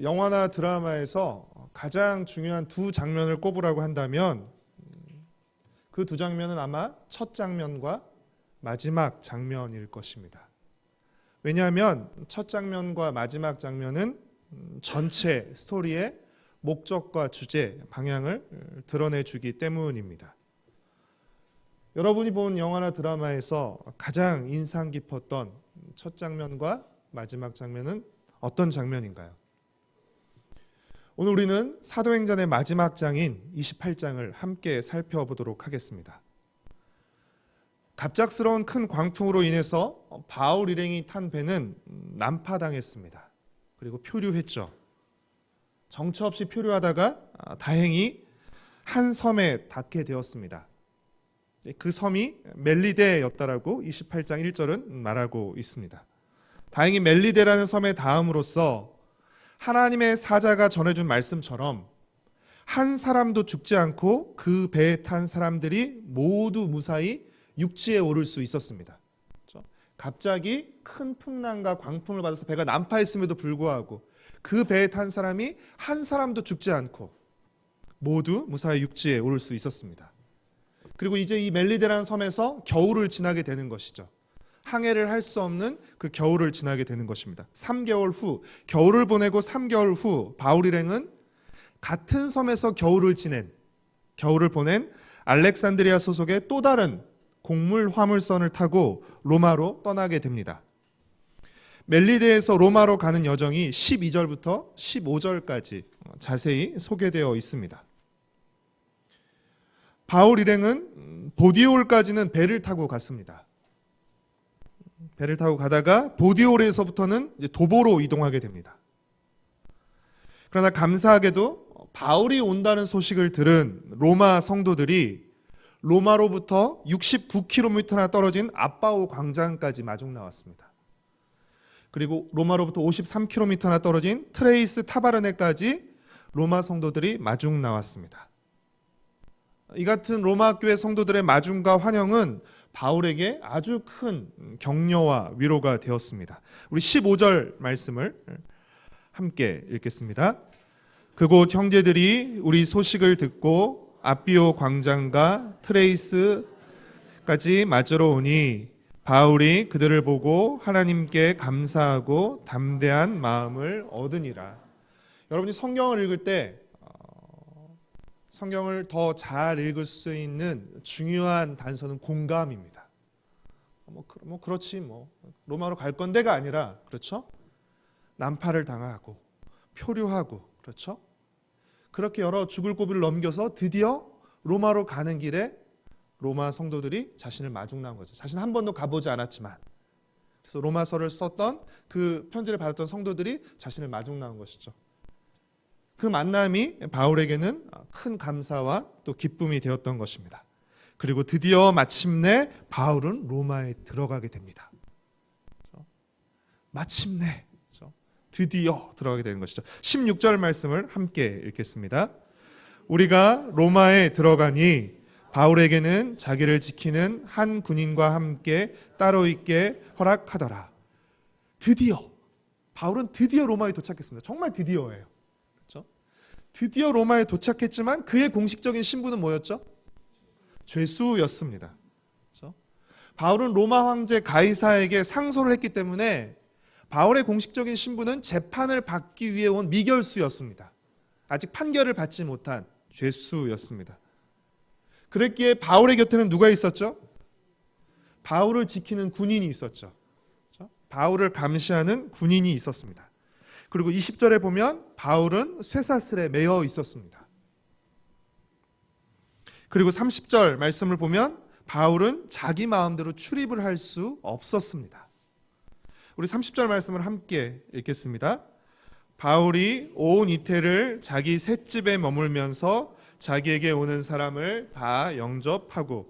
영화나 드라마에서 가장 중요한 두 장면을 꼽으라고 한다면 그 두 장면은 아마 첫 장면과 마지막 장면일 것입니다. 왜냐하면 첫 장면과 마지막 장면은 전체 스토리의 목적과 주제, 방향을 드러내주기 때문입니다. 여러분이 본 영화나 드라마에서 가장 인상 깊었던 첫 장면과 마지막 장면은 어떤 장면인가요? 오늘 우리는 사도행전의 마지막 장인 28장을 함께 살펴보도록 하겠습니다. 갑작스러운 큰 광풍으로 인해서 바울 일행이 탄 배는 난파당했습니다. 그리고 표류했죠. 정처 없이 표류하다가 다행히 한 섬에 닿게 되었습니다. 그 섬이 멜리데였다라고 28장 1절은 말하고 있습니다. 다행히 멜리데라는 섬에 닿음으로써 하나님의 사자가 전해준 말씀처럼 한 사람도 죽지 않고 그 배에 탄 사람들이 모두 무사히 육지에 오를 수 있었습니다. 갑자기 큰 풍랑과 광풍을 받아서 배가 난파했음에도 불구하고 그 배에 탄 사람이 한 사람도 죽지 않고 모두 무사히 육지에 오를 수 있었습니다. 그리고 이제 이 멜리데라는 섬에서 겨울을 지나게 되는 것이죠. 항해를 할 수 없는 그 겨울을 지나게 되는 것입니다. 3개월 후, 겨울을 보내고 3개월 후 바울 일행은 같은 섬에서 겨울을 보낸 알렉산드리아 소속의 또 다른 곡물 화물선을 타고 로마로 떠나게 됩니다. 멜리데에서 로마로 가는 여정이 12절부터 15절까지 자세히 소개되어 있습니다. 바울 일행은 보디올까지는 배를 타고 갔습니다. 배를 타고 가다가 보디올에서부터는 이제 도보로 이동하게 됩니다. 그러나 감사하게도 바울이 온다는 소식을 들은 로마 성도들이 로마로부터 69km나 떨어진 아빠오 광장까지 마중 나왔습니다. 그리고 로마로부터 53km나 떨어진 트레이스 타바르네까지 로마 성도들이 마중 나왔습니다. 이 같은 로마 교회 성도들의 마중과 환영은 바울에게 아주 큰 격려와 위로가 되었습니다. 우리 15절 말씀을 함께 읽겠습니다. 그곳 형제들이 우리 소식을 듣고 아비오 광장과 트레이스까지 맞으러 오니 바울이 그들을 보고 하나님께 감사하고 담대한 마음을 얻으니라. 여러분이 성경을 읽을 때 성경을 더 잘 읽을 수 있는 중요한 단서는 공감입니다. 그렇지 로마로 갈 건데가 아니라 그렇죠? 난파를 당하고 표류하고 그렇죠? 그렇게 여러 죽을 고비를 넘겨서 드디어 로마로 가는 길에 로마 성도들이 자신을 마중 나온 거죠. 자신 한 번도 가보지 않았지만 그래서 로마서를 썼던 그 편지를 받았던 성도들이 자신을 마중 나온 것이죠. 그 만남이 바울에게는 큰 감사와 또 기쁨이 되었던 것입니다. 그리고 드디어 마침내 바울은 로마에 들어가게 됩니다. 마침내 드디어 들어가게 되는 것이죠. 16절 말씀을 함께 읽겠습니다. 우리가 로마에 들어가니 바울에게는 자기를 지키는 한 군인과 함께 따로 있게 허락하더라. 드디어 바울은 드디어 로마에 도착했습니다. 정말 드디어예요. 드디어 로마에 도착했지만 그의 공식적인 신분은 뭐였죠? 죄수였습니다. 그렇죠? 바울은 로마 황제 가이사에게 상소를 했기 때문에 바울의 공식적인 신분은 재판을 받기 위해 온 미결수였습니다. 아직 판결을 받지 못한 죄수였습니다. 그랬기에 바울의 곁에는 누가 있었죠? 바울을 지키는 군인이 있었죠. 그렇죠? 바울을 감시하는 군인이 있었습니다. 그리고 20절에 보면 바울은 쇠사슬에 매여 있었습니다. 그리고 30절 말씀을 보면 바울은 자기 마음대로 출입을 할 수 없었습니다. 우리 30절 말씀을 함께 읽겠습니다. 바울이 온 이태를 자기 셋집에 머물면서 자기에게 오는 사람을 다 영접하고,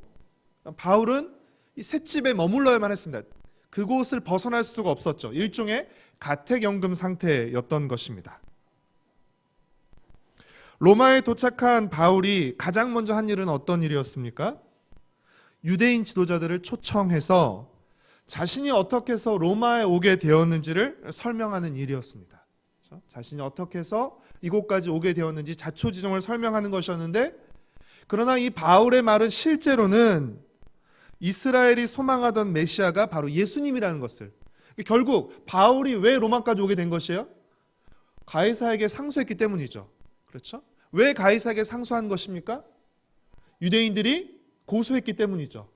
바울은 이 셋집에 머물러야만 했습니다. 그곳을 벗어날 수가 없었죠. 일종의 가택연금 상태였던 것입니다. 로마에 도착한 바울이 가장 먼저 한 일은 어떤 일이었습니까? 유대인 지도자들을 초청해서 자신이 어떻게 해서 로마에 오게 되었는지를 설명하는 일이었습니다. 자신이 어떻게 해서 이곳까지 오게 되었는지 자초지종을 설명하는 것이었는데, 그러나 이 바울의 말은 실제로는 이스라엘이 소망하던 메시아가 바로 예수님이라는 것을, 결국 바울이 왜 로마까지 오게 된 것이에요? 가이사에게 상소했기 때문이죠. 그렇죠? 왜 가이사에게 상소한 것입니까? 유대인들이 고소했기 때문이죠.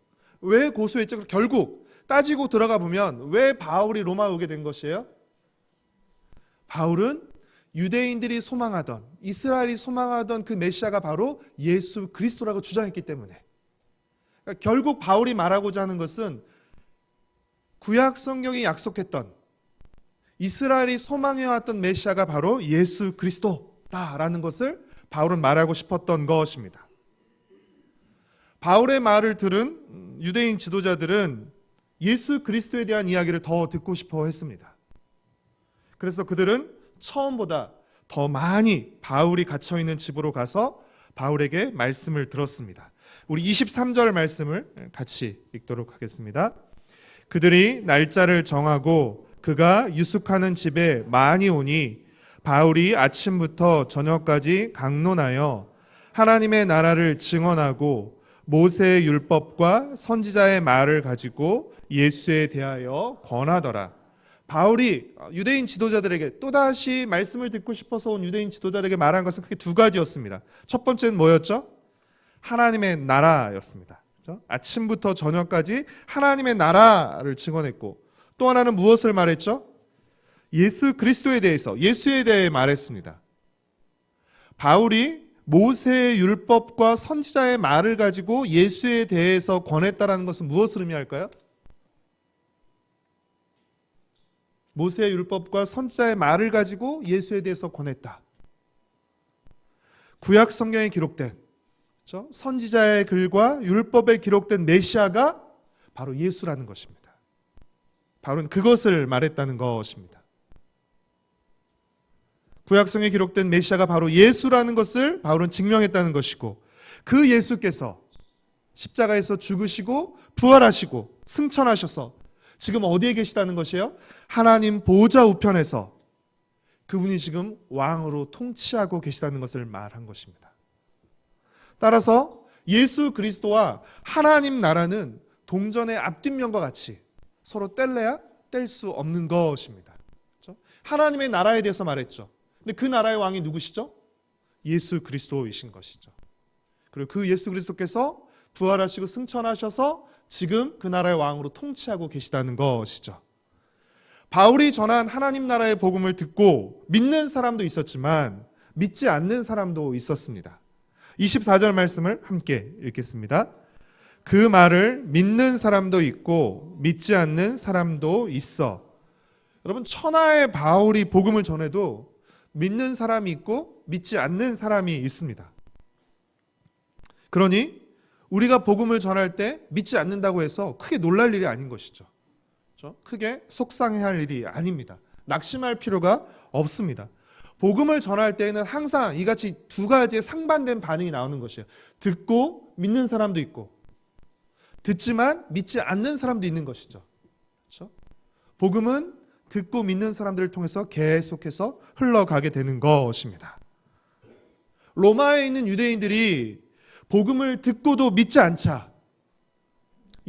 왜 고소했죠? 결국 따지고 들어가 보면 왜 바울이 로마에 오게 된 것이에요? 바울은 유대인들이 소망하던, 이스라엘이 소망하던 그 메시아가 바로 예수 그리스도라고 주장했기 때문에, 그러니까 결국 바울이 말하고자 하는 것은 구약 성경이 약속했던, 이스라엘이 소망해왔던 메시아가 바로 예수 그리스도다라는 것을 바울은 말하고 싶었던 것입니다. 바울의 말을 들은 유대인 지도자들은 예수 그리스도에 대한 이야기를 더 듣고 싶어 했습니다. 그래서 그들은 처음보다 더 많이 바울이 갇혀있는 집으로 가서 바울에게 말씀을 들었습니다. 우리 23절 말씀을 같이 읽도록 하겠습니다. 그들이 날짜를 정하고 그가 유숙하는 집에 많이 오니 바울이 아침부터 저녁까지 강론하여 하나님의 나라를 증언하고 모세의 율법과 선지자의 말을 가지고 예수에 대하여 권하더라. 바울이 유대인 지도자들에게 또다시 말씀을 듣고 싶어서 온 유대인 지도자들에게 말한 것은 크게 두 가지였습니다. 첫 번째는 뭐였죠? 하나님의 나라였습니다. 그렇죠? 아침부터 저녁까지 하나님의 나라를 증언했고, 또 하나는 무엇을 말했죠? 예수 그리스도에 대해서, 예수에 대해 말했습니다. 바울이 모세의 율법과 선지자의 말을 가지고 예수에 대해서 권했다라는 것은 무엇을 의미할까요? 모세의 율법과 선지자의 말을 가지고 예수에 대해서 권했다. 구약 성경에 기록된, 그렇죠? 선지자의 글과 율법에 기록된 메시아가 바로 예수라는 것입니다. 바울은 그것을 말했다는 것입니다. 구약성에 기록된 메시아가 바로 예수라는 것을 바울은 증명했다는 것이고, 그 예수께서 십자가에서 죽으시고 부활하시고 승천하셔서 지금 어디에 계시다는 것이에요? 하나님 보좌 우편에서 그분이 지금 왕으로 통치하고 계시다는 것을 말한 것입니다. 따라서 예수 그리스도와 하나님 나라는 동전의 앞뒷면과 같이 서로 뗄래야 뗄 수 없는 것입니다. 그렇죠? 하나님의 나라에 대해서 말했죠. 근데 그 나라의 왕이 누구시죠? 예수 그리스도이신 것이죠. 그리고 그 예수 그리스도께서 부활하시고 승천하셔서 지금 그 나라의 왕으로 통치하고 계시다는 것이죠. 바울이 전한 하나님 나라의 복음을 듣고 믿는 사람도 있었지만 믿지 않는 사람도 있었습니다. 24절 말씀을 함께 읽겠습니다. 그 말을 믿는 사람도 있고 믿지 않는 사람도 있어. 여러분, 천하의 바울이 복음을 전해도 믿는 사람이 있고 믿지 않는 사람이 있습니다. 그러니 우리가 복음을 전할 때 믿지 않는다고 해서 크게 놀랄 일이 아닌 것이죠. 그렇죠? 크게 속상해할 일이 아닙니다. 낙심할 필요가 없습니다. 복음을 전할 때에는 항상 이같이 두 가지의 상반된 반응이 나오는 것이에요. 듣고 믿는 사람도 있고, 듣지만 믿지 않는 사람도 있는 것이죠. 그렇죠? 복음은 듣고 믿는 사람들을 통해서 계속해서 흘러가게 되는 것입니다. 로마에 있는 유대인들이 복음을 듣고도 믿지 않자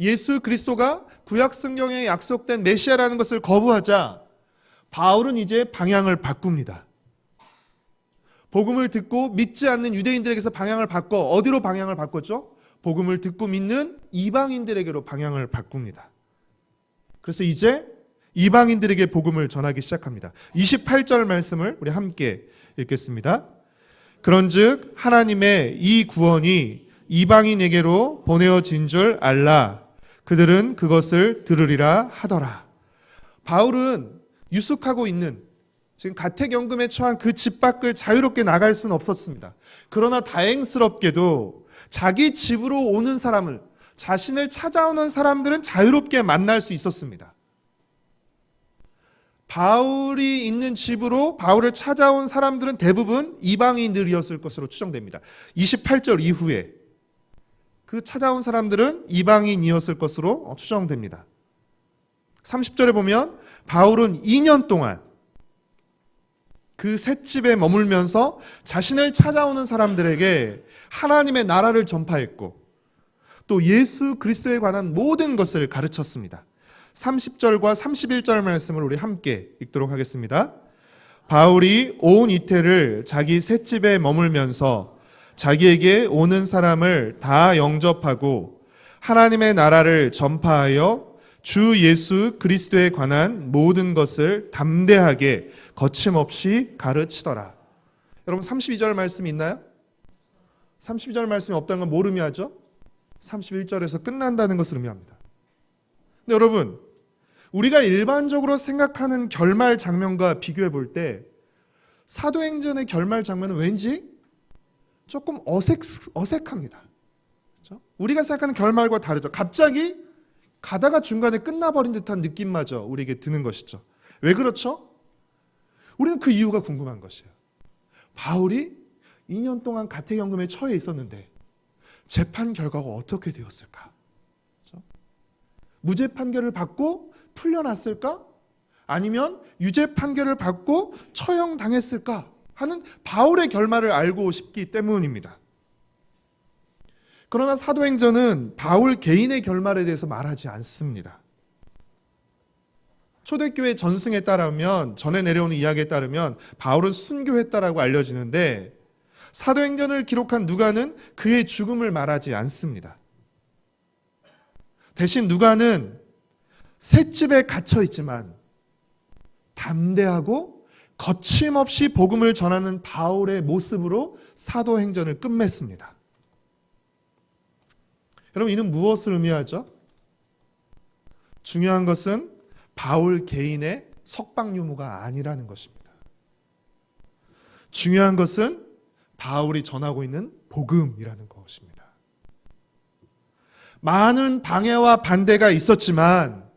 예수 그리스도가 구약 성경에 약속된 메시아라는 것을 거부하자 바울은 이제 방향을 바꿉니다. 복음을 듣고 믿지 않는 유대인들에게서 방향을 바꿔 어디로 방향을 바꿨죠? 복음을 듣고 믿는 이방인들에게로 방향을 바꿉니다. 그래서 이제 이방인들에게 복음을 전하기 시작합니다. 28절 말씀을 우리 함께 읽겠습니다. 그런즉 하나님의 이 구원이 이방인에게로 보내어진 줄 알라. 그들은 그것을 들으리라 하더라. 바울은 유숙하고 있는, 지금 가택연금에 처한 그 집 밖을 자유롭게 나갈 수는 없었습니다. 그러나 다행스럽게도 자기 집으로 오는 사람을, 자신을 찾아오는 사람들은 자유롭게 만날 수 있었습니다. 바울이 있는 집으로 바울을 찾아온 사람들은 대부분 이방인들이었을 것으로 추정됩니다. 28절 이후에 그 찾아온 사람들은 이방인이었을 것으로 추정됩니다. 30절에 보면 바울은 2년 동안 그 셋집에 머물면서 자신을 찾아오는 사람들에게 하나님의 나라를 전파했고 또 예수 그리스도에 관한 모든 것을 가르쳤습니다. 30절과 31절 말씀을 우리 함께 읽도록 하겠습니다. 바울이 온 이태를 자기 셋집에 머물면서 자기에게 오는 사람을 다 영접하고 하나님의 나라를 전파하여 주 예수 그리스도에 관한 모든 것을 담대하게 거침없이 가르치더라. 여러분 32절 말씀이 있나요? 32절 말씀이 없다는 건 뭘 의미하죠? 31절에서 끝난다는 것을 의미합니다. 근데 여러분, 우리가 일반적으로 생각하는 결말 장면과 비교해 볼 때 사도행전의 결말 장면은 왠지 조금 어색합니다. 그렇죠? 우리가 생각하는 결말과 다르죠. 갑자기 가다가 중간에 끝나버린 듯한 느낌마저 우리에게 드는 것이죠. 왜 그렇죠? 우리는 그 이유가 궁금한 것이에요. 바울이 2년 동안 가택연금에 처해 있었는데 재판 결과가 어떻게 되었을까? 그렇죠? 무죄 판결을 받고 풀려났을까? 아니면 유죄 판결을 받고 처형당했을까? 하는 바울의 결말을 알고 싶기 때문입니다. 그러나 사도행전은 바울 개인의 결말에 대해서 말하지 않습니다. 초대교회 전승에 따르면, 전에 내려오는 이야기에 따르면 바울은 순교했다라고 알려지는데 사도행전을 기록한 누가는 그의 죽음을 말하지 않습니다. 대신 누가는 셋집에 갇혀 있지만 담대하고 거침없이 복음을 전하는 바울의 모습으로 사도행전을 끝맺습니다. 여러분, 이는 무엇을 의미하죠? 중요한 것은 바울 개인의 석방 유무가 아니라는 것입니다. 중요한 것은 바울이 전하고 있는 복음이라는 것입니다. 많은 방해와 반대가 있었지만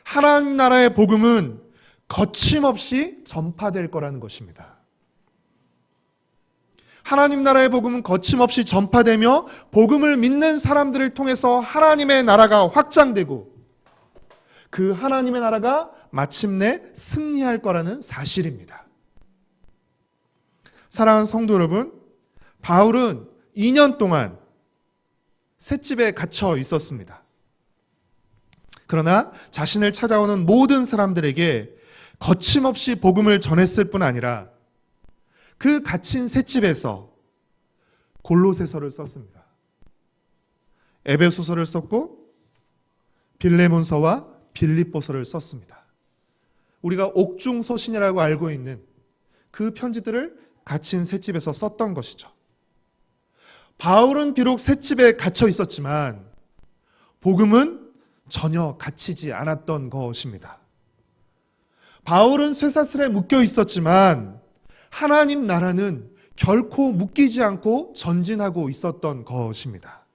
하나님 나라의 복음은 거침없이 전파될 거라는 것입니다. 하나님 나라의 복음은 거침없이 전파되며 복음을 믿는 사람들을 통해서 하나님의 나라가 확장되고 그 하나님의 나라가 마침내 승리할 거라는 사실입니다. 사랑하는 성도 여러분, 바울은 2년 동안 셋집에 갇혀 있었습니다. 그러나 자신을 찾아오는 모든 사람들에게 거침없이 복음을 전했을 뿐 아니라 그 갇힌 셋집에서 골로새서를 썼습니다. 에베소서를 썼고 빌레몬서와 빌립보서를 썼습니다. 우리가 옥중서신이라고 알고 있는 그 편지들을 갇힌 셋집에서 썼던 것이죠. 바울은 비록 셋집에 갇혀 있었지만 복음은 전혀 갇히지 않았던 것입니다. 바울은 쇠사슬에 묶여 있었지만 하나님 나라는 결코 묶이지 않고 전진하고 있었던 것입니다.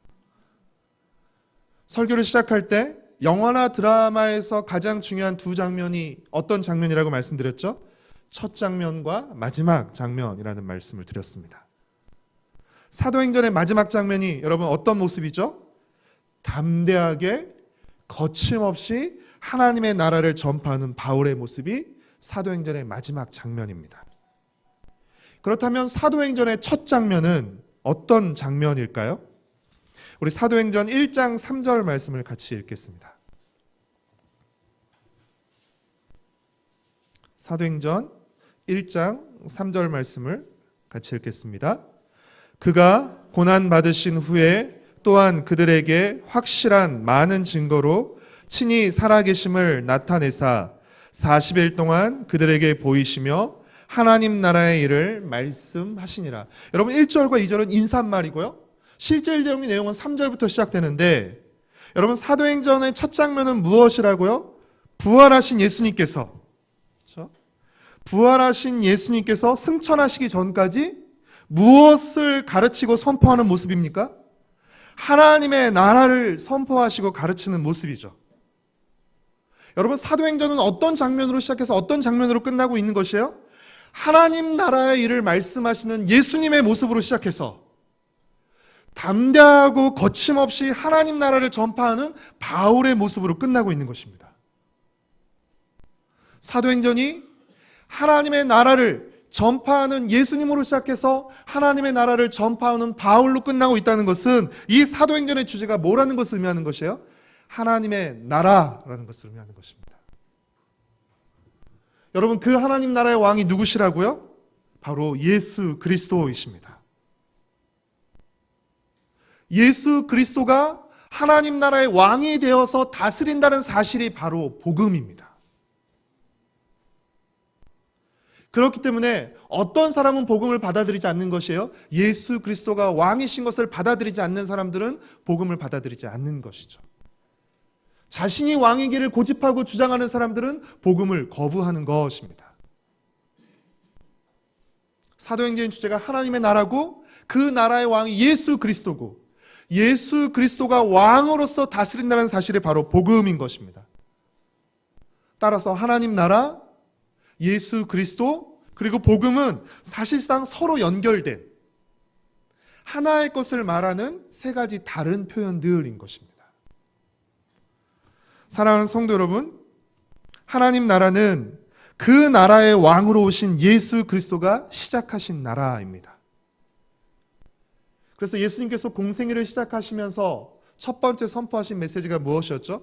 설교를 시작할 때 영화나 드라마에서 가장 중요한 두 장면이 어떤 장면이라고 말씀드렸죠? 첫 장면과 마지막 장면이라는 말씀을 드렸습니다. 사도행전의 마지막 장면이 여러분 어떤 모습이죠? 담대하게 거침없이 하나님의 나라를 전파하는 바울의 모습이 사도행전의 마지막 장면입니다. 그렇다면 사도행전의 첫 장면은 어떤 장면일까요? 우리 사도행전 1장 3절 말씀을 같이 읽겠습니다. 사도행전 1장 3절 말씀을 같이 읽겠습니다. 그가 고난받으신 후에 또한 그들에게 확실한 많은 증거로 친히 살아계심을 나타내사 40일 동안 그들에게 보이시며 하나님 나라의 일을 말씀하시니라. 여러분 1절과 2절은 인사말이고요. 실제적인 내용은 3절부터 시작되는데 여러분 사도행전의 첫 장면은 무엇이라고요? 부활하신 예수님께서, 그렇죠? 부활하신 예수님께서 승천하시기 전까지 무엇을 가르치고 선포하는 모습입니까? 하나님의 나라를 선포하시고 가르치는 모습이죠. 여러분 사도행전은 어떤 장면으로 시작해서 어떤 장면으로 끝나고 있는 것이에요? 하나님 나라의 일을 말씀하시는 예수님의 모습으로 시작해서 담대하고 거침없이 하나님 나라를 전파하는 바울의 모습으로 끝나고 있는 것입니다. 사도행전이 하나님의 나라를 전파하는 예수님으로 시작해서 하나님의 나라를 전파하는 바울로 끝나고 있다는 것은 이 사도행전의 주제가 뭐라는 것을 의미하는 것이에요? 하나님의 나라라는 것을 의미하는 것입니다. 여러분, 그 하나님 나라의 왕이 누구시라고요? 바로 예수 그리스도이십니다. 예수 그리스도가 하나님 나라의 왕이 되어서 다스린다는 사실이 바로 복음입니다. 그렇기 때문에 어떤 사람은 복음을 받아들이지 않는 것이에요? 예수 그리스도가 왕이신 것을 받아들이지 않는 사람들은 복음을 받아들이지 않는 것이죠. 자신이 왕이기를 고집하고 주장하는 사람들은 복음을 거부하는 것입니다. 사도행전의 주제가 하나님의 나라고 그 나라의 왕이 예수 그리스도고 예수 그리스도가 왕으로서 다스린다는 사실이 바로 복음인 것입니다. 따라서 하나님 나라, 예수 그리스도, 그리고 복음은 사실상 서로 연결된 하나의 것을 말하는 세 가지 다른 표현들인 것입니다. 사랑하는 성도 여러분, 하나님 나라는 그 나라의 왕으로 오신 예수 그리스도가 시작하신 나라입니다. 그래서 예수님께서 공생애를 시작하시면서 첫 번째 선포하신 메시지가 무엇이었죠?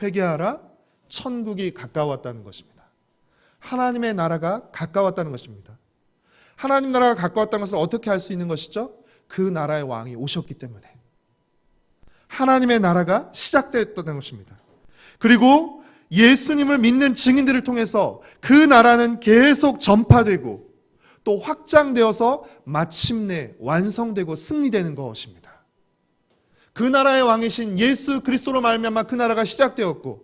회개하라, 천국이 가까웠다는 것입니다. 하나님의 나라가 가까웠다는 것입니다. 하나님 나라가 가까웠다는 것을 어떻게 알 수 있는 것이죠? 그 나라의 왕이 오셨기 때문에. 하나님의 나라가 시작되었다는 것입니다. 그리고 예수님을 믿는 증인들을 통해서 그 나라는 계속 전파되고 또 확장되어서 마침내 완성되고 승리되는 것입니다. 그 나라의 왕이신 예수 그리스도로 말미암아 그 나라가 시작되었고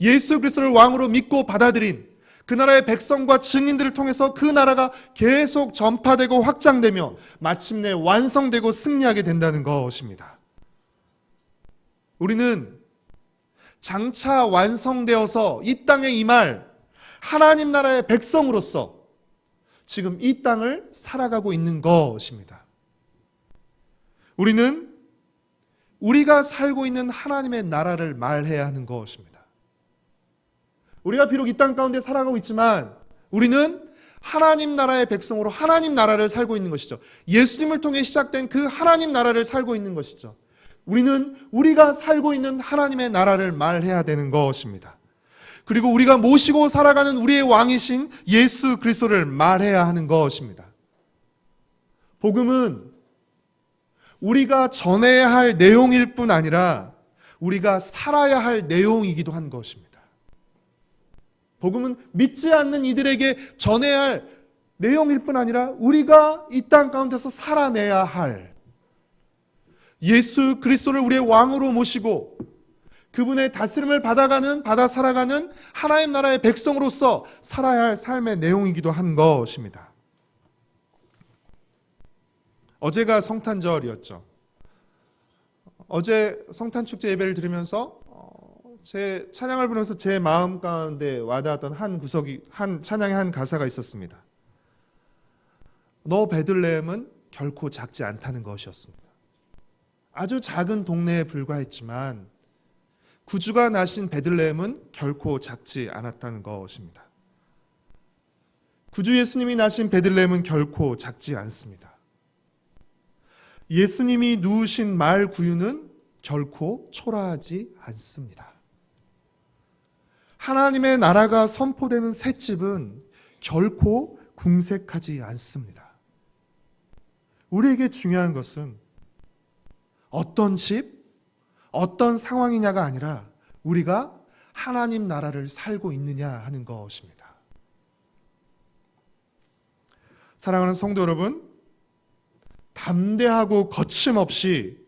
예수 그리스도를 왕으로 믿고 받아들인 그 나라의 백성과 증인들을 통해서 그 나라가 계속 전파되고 확장되며 마침내 완성되고 승리하게 된다는 것입니다. 우리는 장차 완성되어서 이 땅에 임할 하나님 나라의 백성으로서 지금 이 땅을 살아가고 있는 것입니다. 우리는 우리가 살고 있는 하나님의 나라를 말해야 하는 것입니다. 우리가 비록 이 땅 가운데 살아가고 있지만 우리는 하나님 나라의 백성으로 하나님 나라를 살고 있는 것이죠. 예수님을 통해 시작된 그 하나님 나라를 살고 있는 것이죠. 우리는 우리가 살고 있는 하나님의 나라를 말해야 되는 것입니다. 그리고 우리가 모시고 살아가는 우리의 왕이신 예수 그리스도를 말해야 하는 것입니다. 복음은 우리가 전해야 할 내용일 뿐 아니라 우리가 살아야 할 내용이기도 한 것입니다. 복음은 믿지 않는 이들에게 전해야 할 내용일 뿐 아니라 우리가 이 땅 가운데서 살아내야 할 예수 그리스도를 우리의 왕으로 모시고 그분의 다스림을 받아 살아가는 하나님 나라의 백성으로서 살아야 할 삶의 내용이기도 한 것입니다. 어제가 성탄절이었죠. 어제 성탄축제 예배를 드리면서 제 찬양을 부르면서 제 마음 가운데 와닿았던 한 찬양의 한 가사가 있었습니다. 너 베들레헴은 결코 작지 않다는 것이었습니다. 아주 작은 동네에 불과했지만 구주가 나신 베들레헴은 결코 작지 않았다는 것입니다. 구주 예수님이 나신 베들레헴은 결코 작지 않습니다. 예수님이 누우신 말 구유는 결코 초라하지 않습니다. 하나님의 나라가 선포되는 셋집은 결코 궁색하지 않습니다. 우리에게 중요한 것은 어떤 집, 어떤 상황이냐가 아니라 우리가 하나님 나라를 살고 있느냐 하는 것입니다. 사랑하는 성도 여러분, 담대하고 거침없이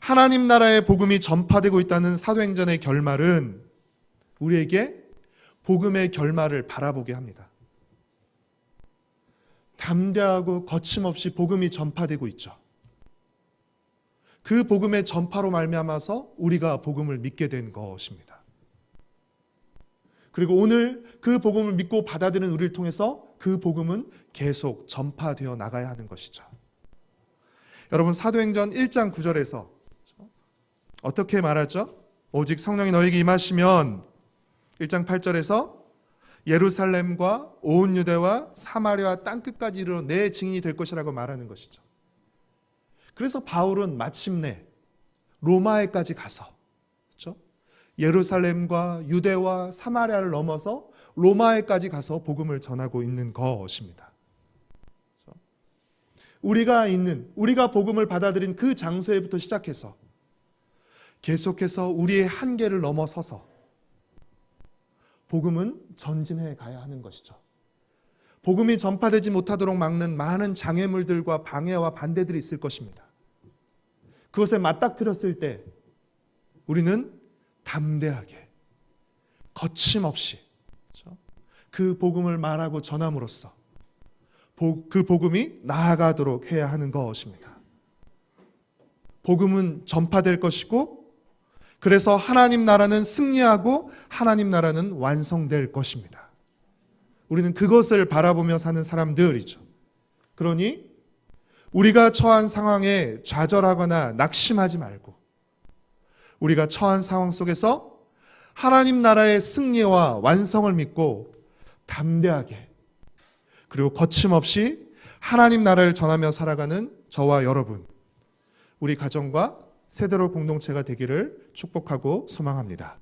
하나님 나라의 복음이 전파되고 있다는 사도행전의 결말은 우리에게 복음의 결말을 바라보게 합니다. 담대하고 거침없이 복음이 전파되고 있죠. 그 복음의 전파로 말미암아서 우리가 복음을 믿게 된 것입니다. 그리고 오늘 그 복음을 믿고 받아들이는 우리를 통해서 그 복음은 계속 전파되어 나가야 하는 것이죠. 여러분, 사도행전 1장 9절에서 어떻게 말하죠? 오직 성령이 너에게 임하시면 1장 8절에서 예루살렘과 온 유대와 사마리아 땅끝까지 이르러 내 증인이 될 것이라고 말하는 것이죠. 그래서 바울은 마침내 로마에까지 가서, 그렇죠? 예루살렘과 유대와 사마리아를 넘어서 로마에까지 가서 복음을 전하고 있는 것입니다. 그렇죠? 우리가 복음을 받아들인 그 장소에부터 시작해서 계속해서 우리의 한계를 넘어서서 복음은 전진해 가야 하는 것이죠. 복음이 전파되지 못하도록 막는 많은 장애물들과 방해와 반대들이 있을 것입니다. 그것에 맞닥뜨렸을 때 우리는 담대하게, 거침없이 그 복음을 말하고 전함으로써 그 복음이 나아가도록 해야 하는 것입니다. 복음은 전파될 것이고, 그래서 하나님 나라는 승리하고 하나님 나라는 완성될 것입니다. 우리는 그것을 바라보며 사는 사람들이죠. 그러니 우리가 처한 상황에 좌절하거나 낙심하지 말고, 우리가 처한 상황 속에서 하나님 나라의 승리와 완성을 믿고 담대하게, 그리고 거침없이 하나님 나라를 전하며 살아가는 저와 여러분, 우리 가정과 세대로 공동체가 되기를 축복하고 소망합니다.